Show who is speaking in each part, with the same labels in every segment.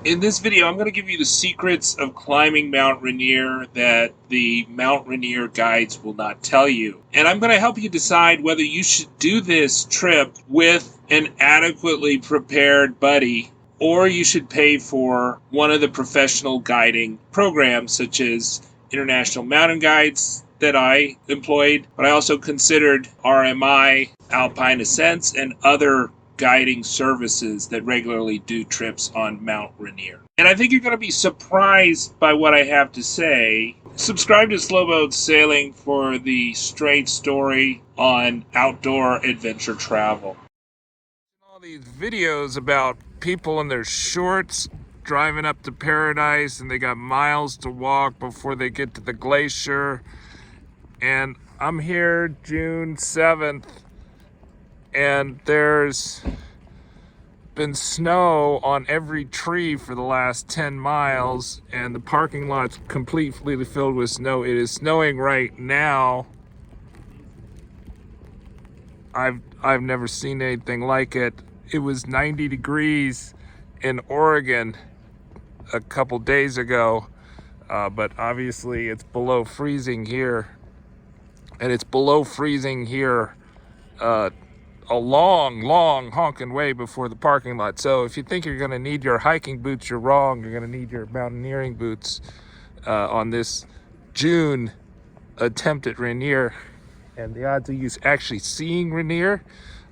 Speaker 1: In this video, I'm going to give you the secrets of climbing Mount Rainier that the Mount Rainier guides will not tell you. And I'm going to help you decide whether you should do this trip with an adequately prepared buddy or you should pay for one of the professional guiding programs such as International Mountain Guides that I employed, but I also considered RMI, Alpine Ascents, and other guiding services that regularly do trips on Mount Rainier. And I think you're going to be surprised by what I have to say. Subscribe to Slowboat Sailing for the straight story on outdoor adventure travel. All these videos about people in their shorts driving up to paradise and they got miles to walk before they get to the glacier. And I'm here June 7th and there's been snow on every tree for the last 10 miles and the parking lot's completely filled with snow. It is snowing right now. I've never seen anything like it. It was 90 degrees in Oregon a couple days ago, but obviously it's below freezing here, and it's below freezing here a long honking way before the parking lot. So if you think you're going to need your hiking boots, you're wrong. You're going to need your mountaineering boots on this June attempt at Rainier. And the odds of you actually seeing Rainier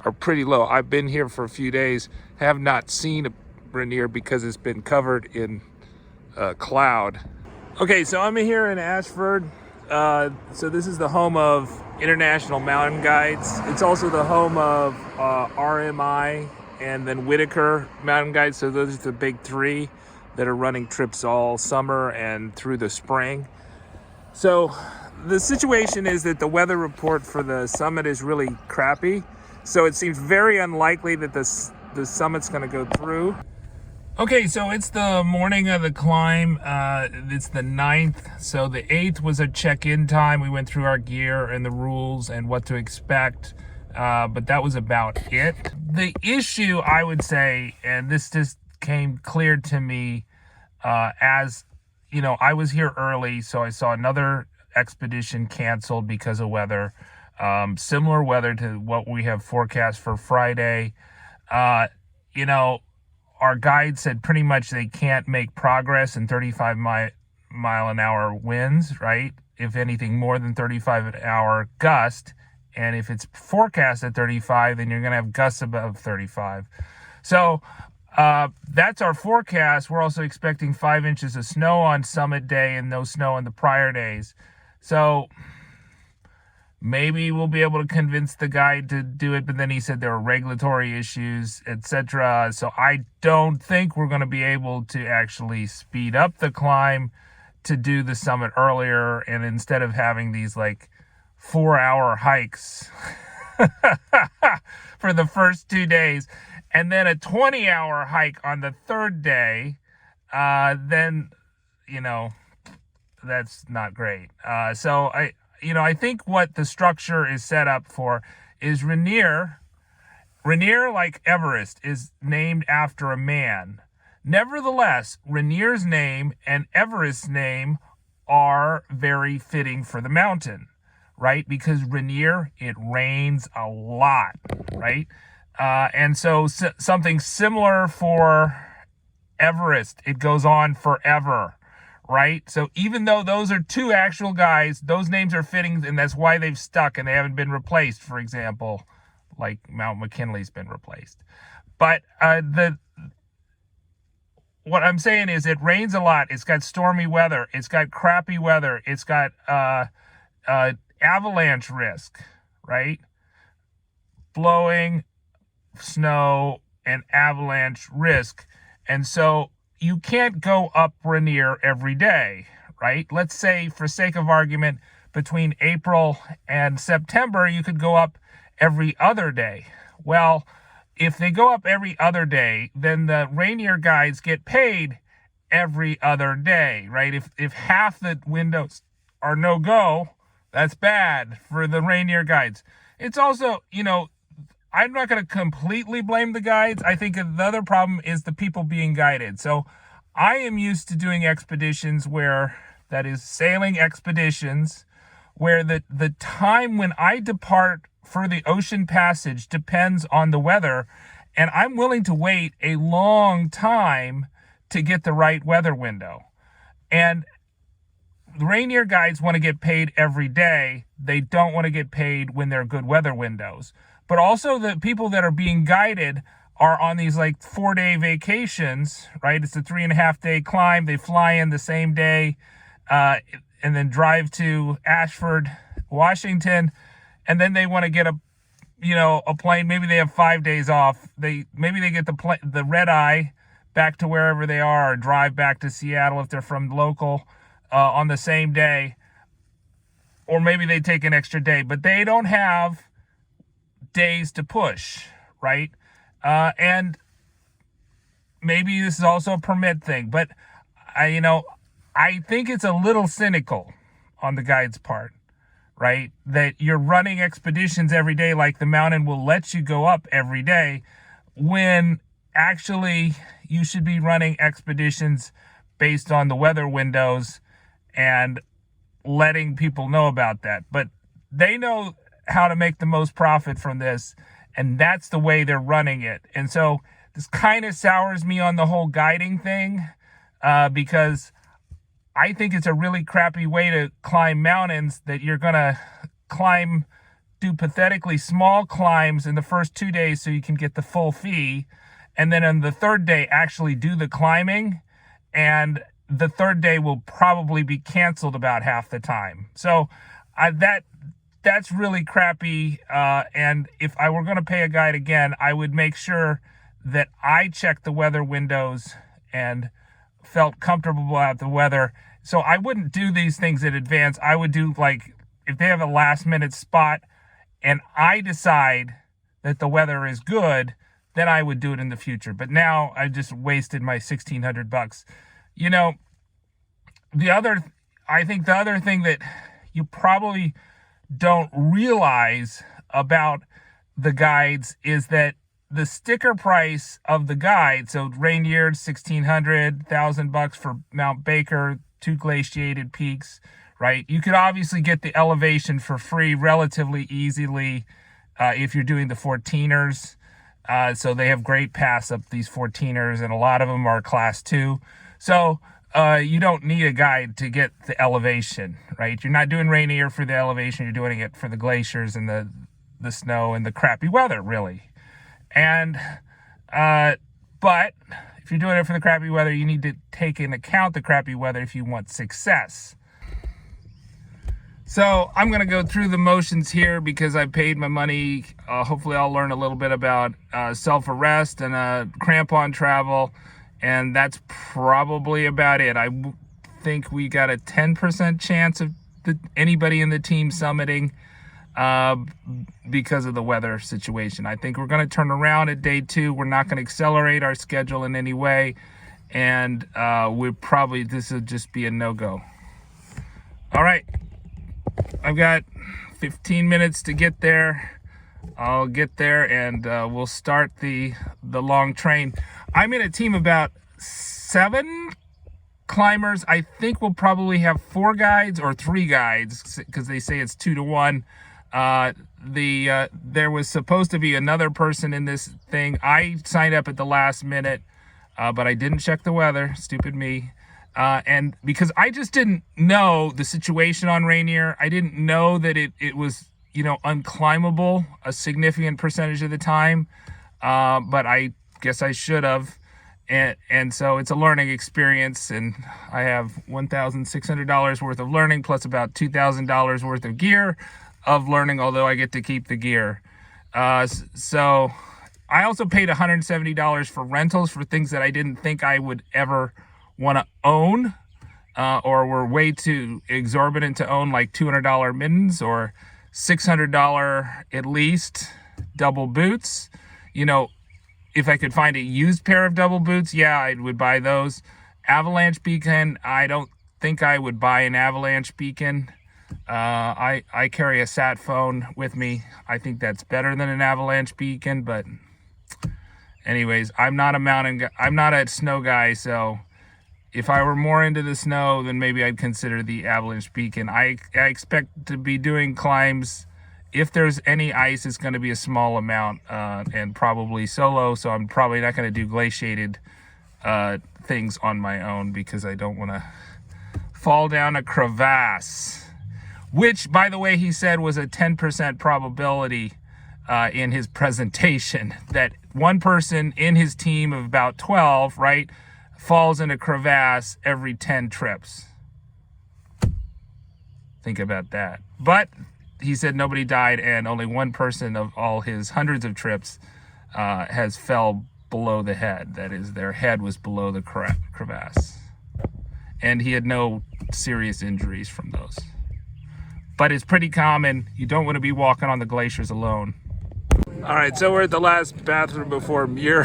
Speaker 1: are pretty low. I've been here for a few days, have not seen a Rainier because it's been covered in cloud. Okay, so I'm here in Ashford. So this is the home of International Mountain Guides. It's also the home of RMI and then Whitaker Mountain Guides. So those are the big three that are running trips all summer and through the spring. So the situation is that the weather report for the summit is really crappy. So it seems very unlikely that the summit's going to go through. Okay, so it's the morning of the climb. It's the 9th. So the 8th was a check-in time. We went through our gear and the rules and what to expect. But that was about it. The issue, I would say, and this just came clear to me as, you know, I was here early. So I saw another expedition canceled because of weather. Similar weather to what we have forecast for Friday. You know, our guide said pretty much they can't make progress in 35 mile an hour winds, right? If anything more than 35 an hour gust. And if it's forecast at 35, then you're going to have gusts above 35. So that's our forecast. We're also expecting 5 inches of snow on summit day and no snow on the prior days. So maybe we'll be able to convince the guide to do it, but then he said there were regulatory issues, etc. So I don't think we're going to be able to actually speed up the climb to do the summit earlier. And instead of having these like 4-hour hikes for the first 2 days and then a 20-hour hike on the third day, then, you know, that's not great. So I think what the structure is set up for is Rainier, like Everest, is named after a man. Nevertheless, Rainier's name and Everest's name are very fitting for the mountain, right? Because Rainier, it rains a lot, right? And so something similar for Everest, it goes on forever. Right? So even though those are two actual guys, those names are fitting, and that's why they've stuck and they haven't been replaced, for example, like Mount McKinley's been replaced. But what I'm saying is it rains a lot. It's got stormy weather. It's got crappy weather. It's got avalanche risk, right? Blowing, snow, and avalanche risk. And so you can't go up Rainier every day, right? Let's say, for sake of argument, between April and September, you could go up every other day. Well, if they go up every other day, then the Rainier guides get paid every other day, right? If half the windows are no-go, that's bad for the Rainier guides. It's also, you know, I'm not going to completely blame the guides. I think the other problem is the people being guided. So I am used to doing expeditions that is sailing expeditions, where the time when I depart for the ocean passage depends on the weather, and I'm willing to wait a long time to get the right weather window. And the Rainier guides want to get paid every day. They don't want to get paid when they're good weather windows. But also the people that are being guided are on these like 4-day vacations, right? It's a 3.5-day climb. They fly in the same day and then drive to Ashford, Washington. And then they want to get a plane. Maybe they have 5 days off. Maybe they get the red eye back to wherever they are, or drive back to Seattle if they're from local on the same day. Or maybe they take an extra day, but they don't have days to push, right? And maybe this is also a permit thing, but I think it's a little cynical on the guide's part, right? That you're running expeditions every day, like the mountain will let you go up every day, when actually you should be running expeditions based on the weather windows and letting people know about that. But they know how to make the most profit from this, and that's the way they're running it. And so this kind of sours me on the whole guiding thing, because I think it's a really crappy way to climb mountains, that you're gonna do pathetically small climbs in the first 2 days so you can get the full fee, and then on the third day actually do the climbing, and the third day will probably be canceled about half the time. So that's really crappy. And if I were going to pay a guide again, I would make sure that I checked the weather windows and felt comfortable about the weather. So I wouldn't do these things in advance. I would do, like, if they have a last minute spot and I decide that the weather is good, then I would do it in the future. But now I just wasted my $1,600. I think the other thing that you probably don't realize about the guides is that the sticker price of the guide, so Rainier, $1,600, $1,000 for Mount Baker, 2 glaciated peaks, right? You could obviously get the elevation for free relatively easily if you're doing the 14ers. So they have great pass up these 14ers, and a lot of them are class 2. So you don't need a guide to get the elevation, right? You're not doing Rainier for the elevation. You're doing it for the glaciers and the snow and the crappy weather, really. And but if you're doing it for the crappy weather, you need to take into account the crappy weather if you want success. So I'm going to go through the motions here because I paid my money. Hopefully I'll learn a little bit about self-arrest and crampon travel. And that's probably about it. I think we got a 10% chance of anybody in the team summiting because of the weather situation. I think we're going to turn around at day 2. We're not going to accelerate our schedule in any way. And this will just be a no-go. All right. I've got 15 minutes to get there. I'll get there and we'll start the long train. I'm in a team of about 7 climbers. I think we'll probably have 4 guides or 3 guides because they say it's 2 to 1. There was supposed to be another person in this thing. I signed up at the last minute, but I didn't check the weather. Stupid me. And because I just didn't know the situation on Rainier, I didn't know that it was, unclimbable a significant percentage of the time. But I guess I should have. And so it's a learning experience, and I have $1,600 worth of learning plus about $2,000 worth of gear of learning, although I get to keep the gear. So I also paid $170 for rentals for things that I didn't think I would ever want to own, or were way too exorbitant to own, like $200 mittens or $600 at least double boots. If I could find a used pair of double boots, yeah, I would buy those. Avalanche beacon, I don't think I would buy an avalanche beacon. I carry a sat phone with me. I think that's better than an avalanche beacon, but anyways, I'm not a snow guy, so if I were more into the snow, then maybe I'd consider the avalanche beacon. I expect to be doing climbs. If there's any ice, it's going to be a small amount, and probably solo, so I'm probably not going to do glaciated things on my own because I don't want to fall down a crevasse, which, by the way, he said was a 10% probability in his presentation, that one person in his team of about 12, right, falls in a crevasse every 10 trips. Think about that. But he said nobody died, and only one person of all his hundreds of trips has fell below the head. That is, their head was below the crevasse. And he had no serious injuries from those. But it's pretty common. You don't want to be walking on the glaciers alone. All right, so we're at the last bathroom before Muir,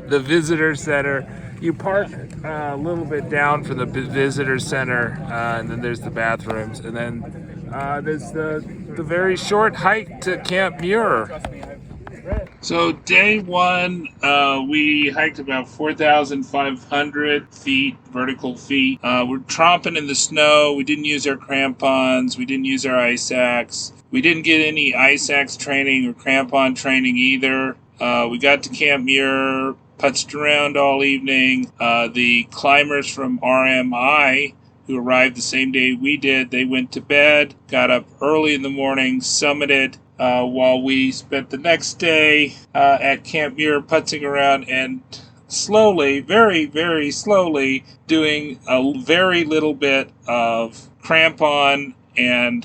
Speaker 1: the visitor center. You park a little bit down from the visitor center, and then there's the bathrooms, and then there's the very short hike to Camp Muir. So day one, we hiked about 4,500 feet, vertical feet. We're tromping in the snow. We didn't use our crampons. We didn't use our ice axe. We didn't get any ice axe training or crampon training either. We got to Camp Muir, putzed around all evening. The climbers from RMI, who arrived the same day we did, they went to bed, got up early in the morning, summited, while we spent the next day at Camp Muir putzing around and slowly, very, very slowly, doing a very little bit of crampon and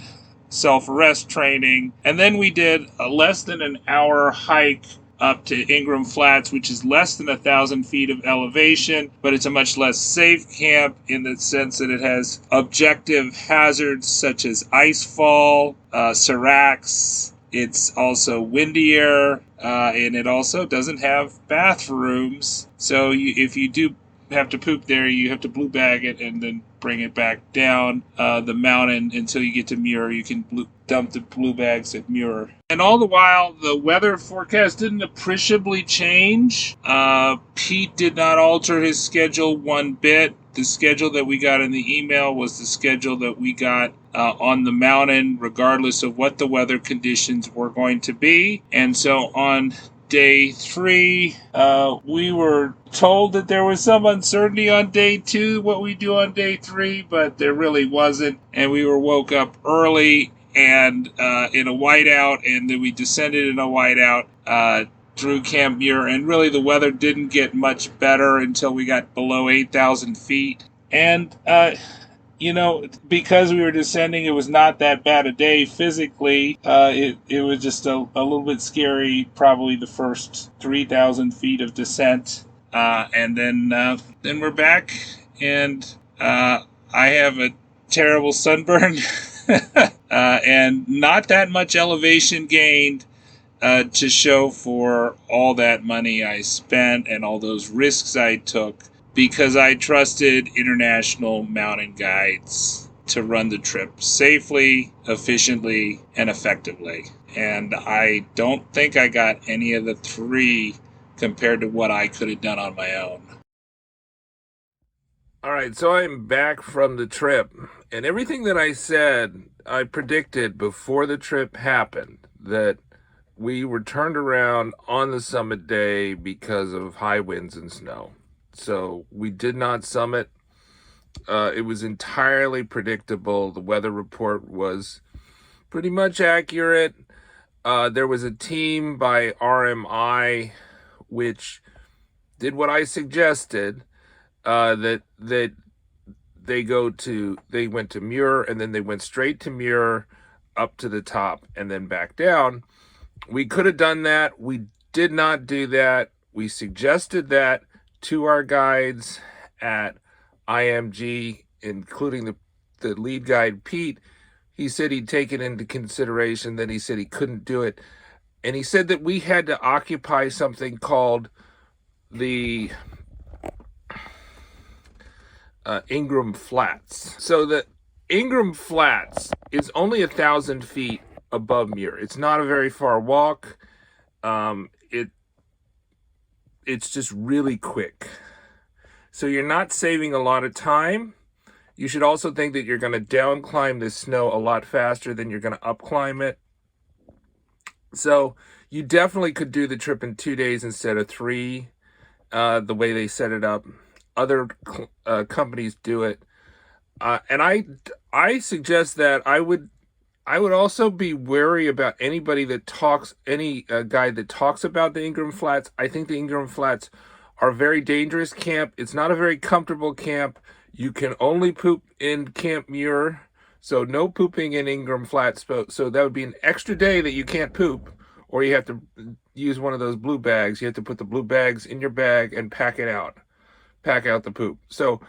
Speaker 1: self-arrest training. And then we did a less than an hour hike up to Ingram Flats, which is less than 1,000 feet of elevation, but it's a much less safe camp in the sense that it has objective hazards such as icefall, seracs. It's also windier, and it also doesn't have bathrooms. So if you do have to poop there, you have to blue bag it and then bring it back down the mountain until you get to Muir. You can dump the blue bags at Muir. And all the while, the weather forecast didn't appreciably change. Pete did not alter his schedule one bit. The schedule that we got in the email was the schedule that we got on the mountain, regardless of what the weather conditions were going to be. And so on day 3, we were told that there was some uncertainty on day 2, what we do on day 3, but there really wasn't. And we were woke up early and in a whiteout, and then we descended in a whiteout through Camp Muir, and really the weather didn't get much better until we got below 8,000 feet. And because we were descending, it was not that bad a day physically. It was just a little bit scary, probably the first 3,000 feet of descent. And then we're back, and I have a terrible sunburn and not that much elevation gained to show for all that money I spent and all those risks I took, because I trusted international mountain guides to run the trip safely, efficiently, and effectively. And I don't think I got any of the 3 compared to what I could have done on my own. All right, so I'm back from the trip, and everything that I said, I predicted before the trip happened, that we were turned around on the summit day because of high winds and snow. So we did not summit. It was entirely predictable. The weather report was pretty much accurate. There was a team by RMI which did what I suggested, that they went to Muir, and then they went straight to Muir, up to the top, and then back down. We could have done that. We did not do that. We suggested that to our guides at IMG, including the lead guide, Pete. He said he'd take it into consideration. Then he said he couldn't do it. And he said that we had to occupy something called the Ingram Flats. So that Ingram Flats is only 1,000 feet above Muir. It's not a very far walk. It's just really quick. So you're not saving a lot of time. You should also think that you're going to down climb this snow a lot faster than you're going to up climb it. So you definitely could do the trip in 2 days instead of 3, the way they set it up. Other companies do it. And I suggest that I would also be wary about anybody that talks, any guide that talks about the Ingram Flats. I think the Ingram Flats are a very dangerous camp. It's not a very comfortable camp. You can only poop in Camp Muir, so no pooping in Ingram Flats. So that would be an extra day that you can't poop, or you have to use one of those blue bags. You have to put the blue bags in your bag and pack out the poop. So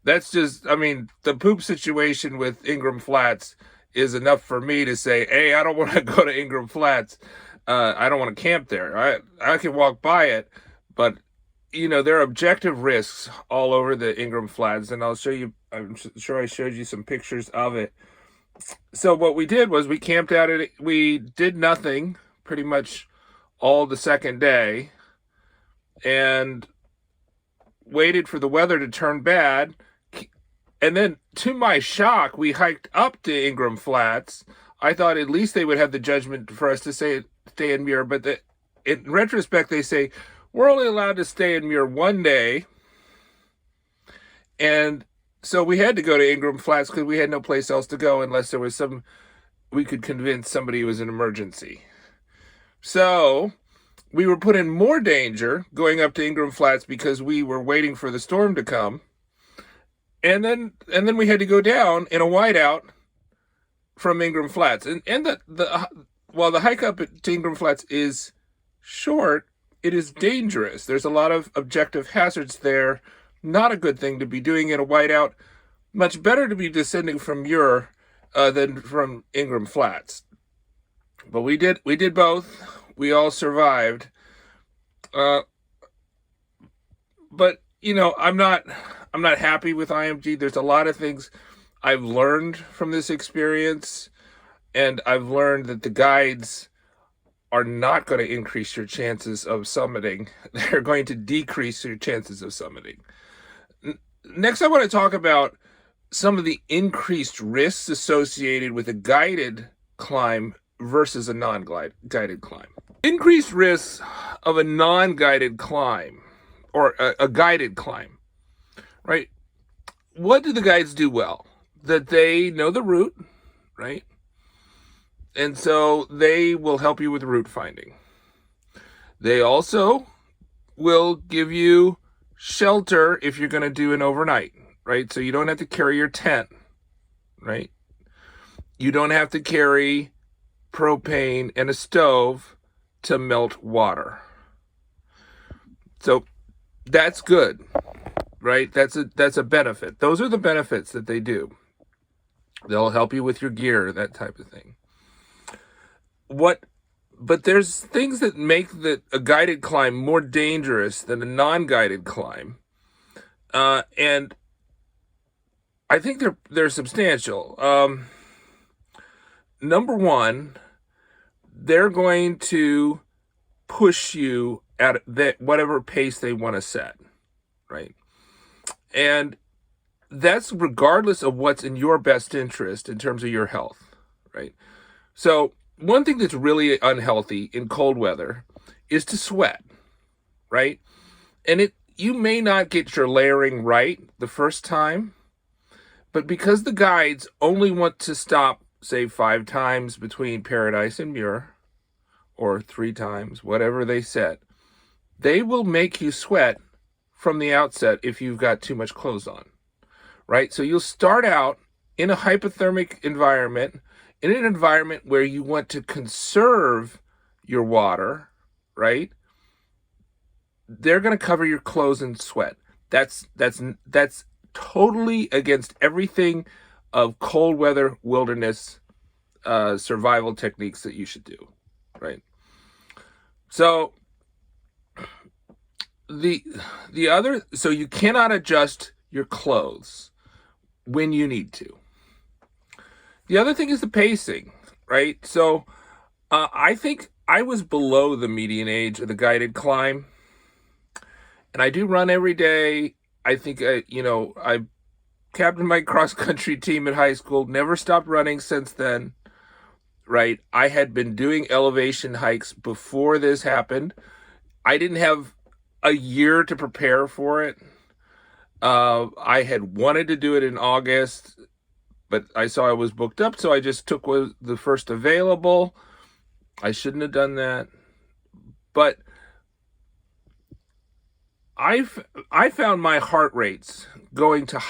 Speaker 1: that's just, I mean, the poop situation with Ingram Flats is enough for me to say, hey, I don't want to go to Ingram Flats. I don't want to camp there. I can walk by it, but you know, there are objective risks all over the Ingram Flats, and I'll show you, I'm sure I showed you some pictures of it. So what we did was we camped out at it. We did nothing pretty much all the second day and waited for the weather to turn bad. And then, to my shock, we hiked up to Ingram Flats. I thought at least they would have the judgment for us to stay in Muir, but in retrospect, they say, we're only allowed to stay in Muir 1 day. And so we had to go to Ingram Flats because we had no place else to go unless there was we could convince somebody it was an emergency. So we were put in more danger going up to Ingram Flats because we were waiting for the storm to come. And then we had to go down in a whiteout from Ingram Flats. And while the hike up to Ingram Flats is short, it is dangerous. There's a lot of objective hazards there. Not a good thing to be doing in a whiteout. Much better to be descending from Muir than from Ingram Flats. But we did both. We all survived. But you know, I'm not happy with IMG. There's a lot of things I've learned from this experience, and I've learned that the guides are not going to increase your chances of summiting. They're going to decrease your chances of summiting. Next, I want to talk about some of the increased risks associated with a guided climb versus a non-guided climb. Increased risks of a non-guided climb, or a guided climb, right? What do the guides do well? That they know the route, right? And so they will help you with route finding. They also will give you shelter if you're going to do an overnight, right? So you don't have to carry your tent, right? You don't have to carry propane and a stove to melt water. So that's good, right? That's a benefit. Those are the benefits that they do. They'll help you with your gear, that type of thing. But there's things that make a guided climb more dangerous than a non-guided climb, and I think they're substantial. Number one, they're going to push you at whatever pace they want to set, right? And that's regardless of what's in your best interest in terms of your health, right? So one thing that's really unhealthy in cold weather is to sweat, right? And you may not get your layering right the first time, but because the guides only want to stop, say, 5 times between Paradise and Muir, or 3 times, whatever they set, they will make you sweat from the outset if you've got too much clothes on, right? So you'll start out in a hypothermic environment, in an environment where you want to conserve your water, right? They're going to cover your clothes in sweat. That's totally against everything of cold weather wilderness survival techniques that you should do, right? So so you cannot adjust your clothes when you need to, The other thing is the pacing, right? So I think I was below the median age of the guided climb, and I do run every day. I think I captained my cross country team in high school. Never stopped running since then. Right? I had been doing elevation hikes before this happened. I didn't have a year to prepare for it. I had wanted to do it in August, but I saw I was booked up, so I just took the first available. I shouldn't have done that. But I found my heart rates going to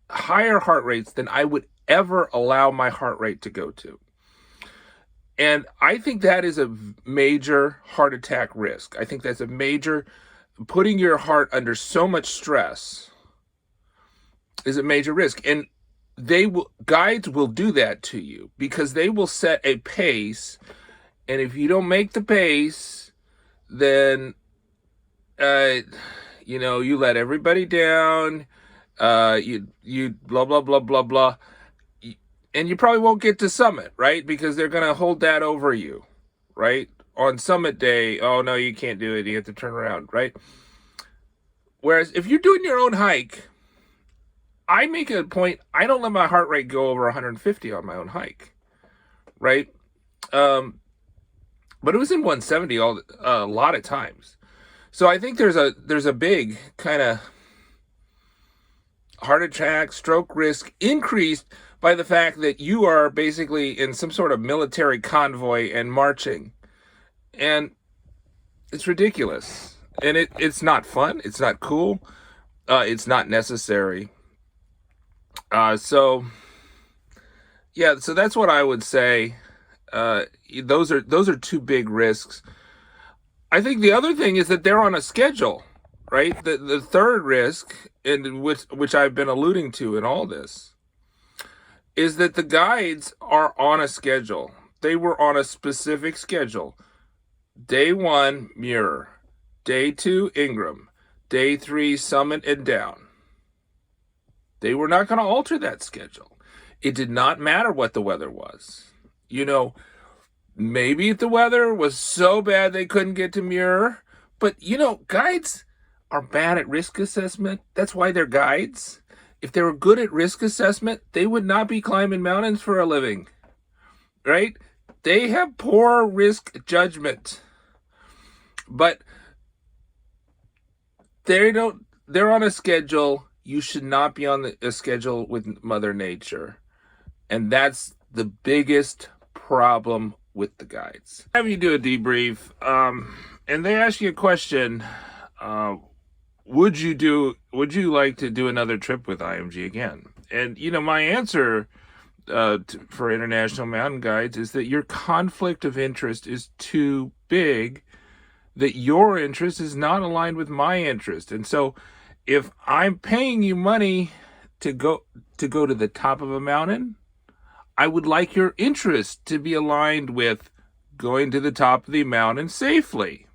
Speaker 1: higher heart rates than I would ever allow my heart rate to go to. And I think that is a major heart attack risk. I think that's a major, putting your heart under so much stress is a major risk. And guides will do that to you because they will set a pace. And if you don't make the pace, then, you let everybody down, you blah, blah, blah, blah, blah. And you probably won't get to summit, right? Because they're going to hold that over you, right? On summit day, oh, no, you can't do it. You have to turn around, right? Whereas if you're doing your own hike, I make a point, I don't let my heart rate go over 150 on my own hike, right? But it was in 170 a lot of times. So I think there's a big kind of heart attack, stroke risk increased by the fact that you are basically in some sort of military convoy and marching. And it's ridiculous. And it's not fun. It's not cool. It's not necessary. So that's what I would say. Those are two big risks. I think the other thing is that they're on a schedule, right? The third risk, and which I've been alluding to in all this, is that the guides are on a schedule. They were on a specific schedule. Day 1, Muir. Day 2, Ingram. Day 3, Summit and down. They were not going to alter that schedule. It did not matter what the weather was. Maybe if the weather was so bad they couldn't get to Muir, but guides are bad at risk assessment. That's why they're guides. If they were good at risk assessment, they would not be climbing mountains for a living, right? They have poor risk judgment, but they're on a schedule. You should not be on a schedule with Mother Nature. And that's the biggest problem with the guides. Have you do a debrief, and they ask you a question, would you like to do another trip with IMG again? And my answer for International Mountain Guides is that your conflict of interest is too big, that your interest is not aligned with my interest. And so if I'm paying you money to go to the top of a mountain, I would like your interest to be aligned with going to the top of the mountain safely.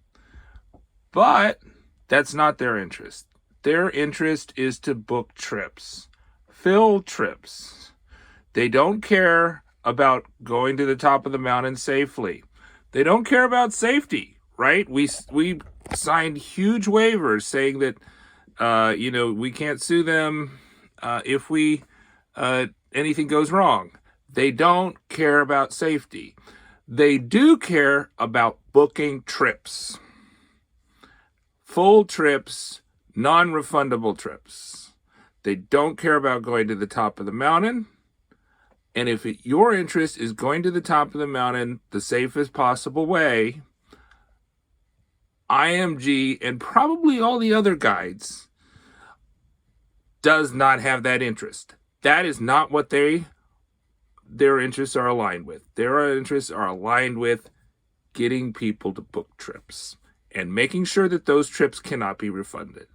Speaker 1: But that's not their interest. Their interest is to book trips, fill trips. They don't care about going to the top of the mountain safely. They don't care about safety, right? We signed huge waivers saying that, we can't sue them if anything goes wrong. They don't care about safety. They do care about booking trips. Full trips, non-refundable trips. They don't care about going to the top of the mountain. And if your interest is going to the top of the mountain the safest possible way, IMG and probably all the other guides does not have that interest. That is not what their interests are aligned with. Their interests are aligned with getting people to book trips and making sure that those trips cannot be refunded.